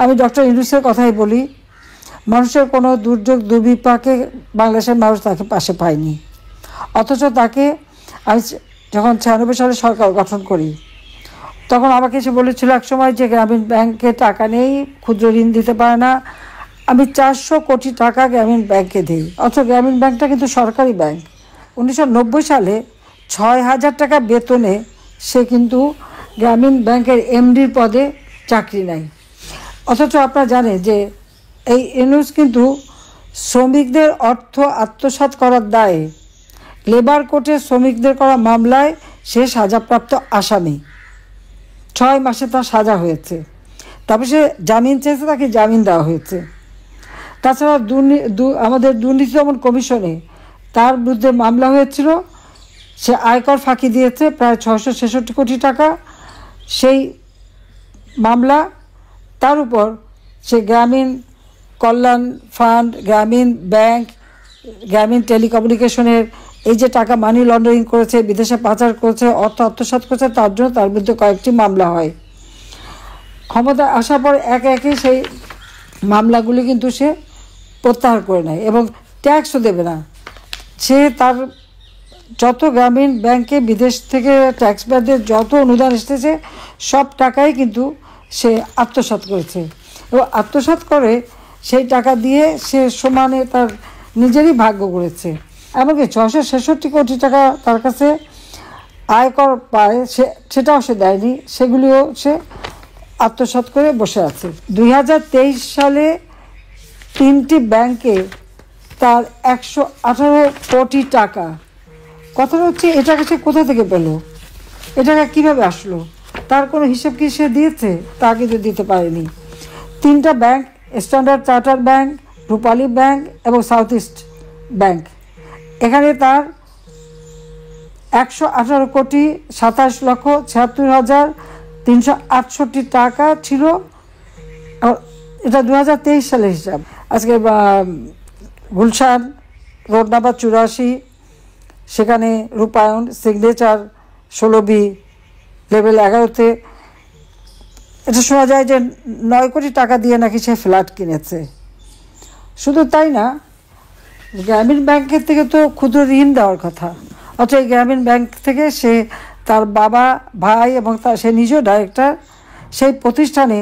আমি ডক্টর ইউনূসের কথাই বলি, মানুষের কোনো দুর্যোগ দুর্বিপাকে বাংলাদেশের মানুষ তাকে পাশে পায়নি, অথচ তাকে আমি যখন 96 সালে সরকার গঠন করি তখন আমাকে এসে বলেছিল একসময় যে গ্রামীণ ব্যাংকে টাকা নেই, ক্ষুদ্র ঋণ দিতে পারে না। আমি 400 কোটি টাকা গ্রামীণ ব্যাংকে দিই, অথচ গ্রামীণ ব্যাংকটা কিন্তু সরকারি ব্যাংক। 1990 সালে 6,000 টাকা বেতনে সে কিন্তু গ্রামীণ ব্যাংকের এমডির পদে চাকরি নেয়। অথচ আপনারা জানেন যে এই ইউনূস কিন্তু শ্রমিকদের অর্থ আত্মসাৎ করার দায়ে লেবার কোর্টে শ্রমিকদের করা মামলায় সে সাজাপ্রাপ্ত আসামি। 6 মাসে তার সাজা হয়েছে, তারপর সে জামিন চেয়েছে, তাকে জামিন দেওয়া হয়েছে। তাছাড়া আমাদের দুর্নীতি দমন কমিশনে তার বিরুদ্ধে মামলা হয়েছিল, সে আয়কর ফাঁকি দিয়েছে প্রায় 666 কোটি টাকা। সেই মামলা, তার উপর সে গ্রামীণ কল্যাণ ফান্ড, গ্রামীণ ব্যাংক, গ্রামীণ টেলিকমিউনিকেশনের এই যে টাকা মানি লন্ডারিং করেছে, বিদেশে পাচার করেছে, অর্থ আত্মসাৎ করেছে, তার জন্য তার বিরুদ্ধে কয়েকটি মামলা হয়। ক্ষমতায় আসার পর একে একে সেই মামলাগুলি কিন্তু সে প্রত্যাহার করে নেয় এবং ট্যাক্সও দেবে না। সে তার যত গ্রামীণ ব্যাংকে বিদেশ থেকে ট্যাক্স পেয়ারদের যত অনুদান এসেছে সব টাকাই কিন্তু সে আত্মসাৎ করেছে এবং আত্মসাৎ করে সেই টাকা দিয়ে সে সমানে তার নিজেরই ভাগ্য করেছে। এমনকি 666 কোটি টাকা তার কাছে আয়কর পায়, সেটাও সে দেয়নি, সেগুলিও সে আত্মসাৎ করে বসে আছে। 2023 সালে 3টি ব্যাংকে তার 118 কোটি টাকা। কথাটা হচ্ছে এ টাকা সে কোথা থেকে পেল, এ টাকা কীভাবে আসলো, তার কোনো হিসাব কি সে দিয়েছে? তা কিন্তু দিতে পারেনি। 3টা ব্যাংক, স্ট্যান্ডার্ড চার্টার ব্যাংক, রূপালী ব্যাংক এবং সাউথ ইস্ট ব্যাংক, এখানে তার 118 কোটি 27,76,368 টাকা ছিল। এটা 2023 সালের হিসাব। আজকে গুলশান রোড নাম্বার 84, সেখানে রূপায়ণ সিগনেচার 16B লেভেল 11-তে এটা শোনা যায় যে 9 কোটি টাকা দিয়ে নাকি সে ফ্ল্যাট কিনেছে। শুধু তাই না, গ্রামীণ ব্যাংকের থেকে তো ক্ষুদ্র ঋণ দেওয়ার কথা, অথচ এই গ্রামীণ ব্যাংক থেকে সে তার বাবা, ভাই এবং সে নিজেও ডাইরেক্টর, সেই প্রতিষ্ঠানে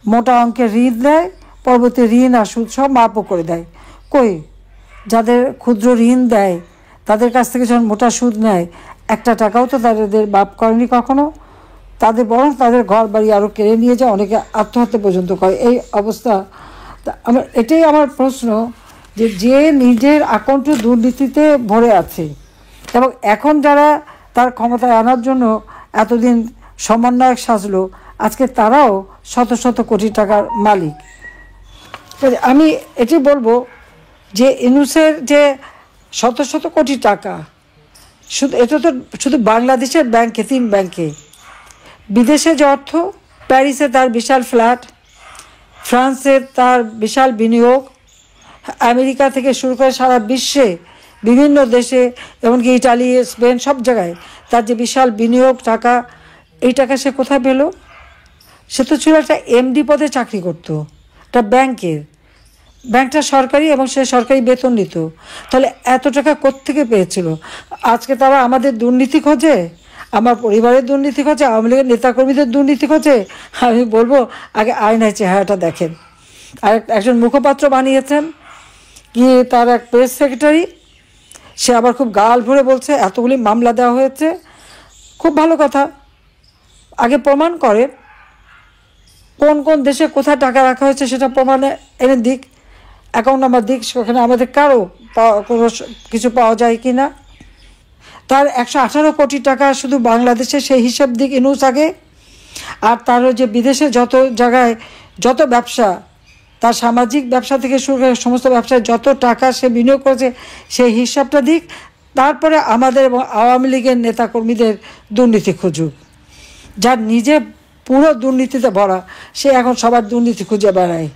মোটা অঙ্কের ঋণ দেয়, পরবর্তী ঋণ আর সুদ সব মাপও করে দেয়। কই, যাদের ক্ষুদ্র ঋণ দেয় তাদের কাছ থেকে যখন মোটা সুদ নেয়, একটা টাকাও তো তাদের মাপ করেনি কখনো। তাদের বরং তাদের ঘর বাড়ি আরও কেড়ে নিয়ে যায়, অনেকে আত্মহত্যা পর্যন্ত করে। এই অবস্থা। এটাই আমার প্রশ্ন, যে নিজের আকণ্ঠ দুর্নীতিতে ভরে আছে এবং এখন যারা তার ক্ষমতায় আনার জন্য এতদিন সমন্বয়ক সাজলো, আজকে তারাও শত শত কোটি টাকার মালিক। আমি এটি বলবো যে ইউনূসের যে শত শত কোটি টাকা, এটা তো শুধু বাংলাদেশের ব্যাংকে, 3 ব্যাংকে, বিদেশে যে অর্থ, প্যারিসে তার বিশাল ফ্ল্যাট, ফ্রান্সের তার বিশাল বিনিয়োগ, আমেরিকা থেকে শুরু করে সারা বিশ্বে বিভিন্ন দেশে, এমনকি ইটালি, স্পেন, সব জায়গায় তার যে বিশাল বিনিয়োগ টাকা, এই টাকা সে কোথায় পেল? সে তো ছিল একটা এমডি পদে চাকরি করতো, একটা ব্যাংকের। ব্যাংকটা সরকারি এবং সে সরকারি বেতন নিত, তাহলে এত টাকা কোত্থেকে পেয়েছিল? আজকে তারা আমাদের দুর্নীতি খোঁজে, আমার পরিবারের দুর্নীতি খোঁজে, আওয়ামী লীগের নেতাকর্মীদের দুর্নীতি খোঁজে। আমি বলবো আগে আয়নায় চেহারাটা দেখেন। আর একজন মুখপাত্র বানিয়েছেন কি, তার এক প্রেস সেক্রেটারি, সে আবার খুব গাল ভরে বলছে এতগুলি মামলা দেওয়া হয়েছে। খুব ভালো কথা, আগে প্রমাণ করে কোন কোন দেশে কোথায় টাকা রাখা হয়েছে সেটা প্রমাণে এনে দিক, অ্যাকাউন্ট নাম্বার দিক, সেখানে আমাদের কারো কোনো কিছু পাওয়া যায় কি না। তার 118 কোটি টাকা শুধু বাংলাদেশে, সেই হিসাব দিক ইউনূস আগে। আর তারও যে বিদেশে যত জায়গায় যত ব্যবসা, তার সামাজিক ব্যবসা থেকে শুরু করে সমস্ত ব্যবসায় যত টাকা সে বিনিয়োগ করেছে সেই হিসাবটা দিক। তারপরে আমাদের এবং আওয়ামী লীগের নেতাকর্মীদের দুর্নীতি খুঁজুক। যার নিজে পুরো দুর্নীতিতে ভরা, সে এখন সবার দুর্নীতি খুঁজে বেড়ায়।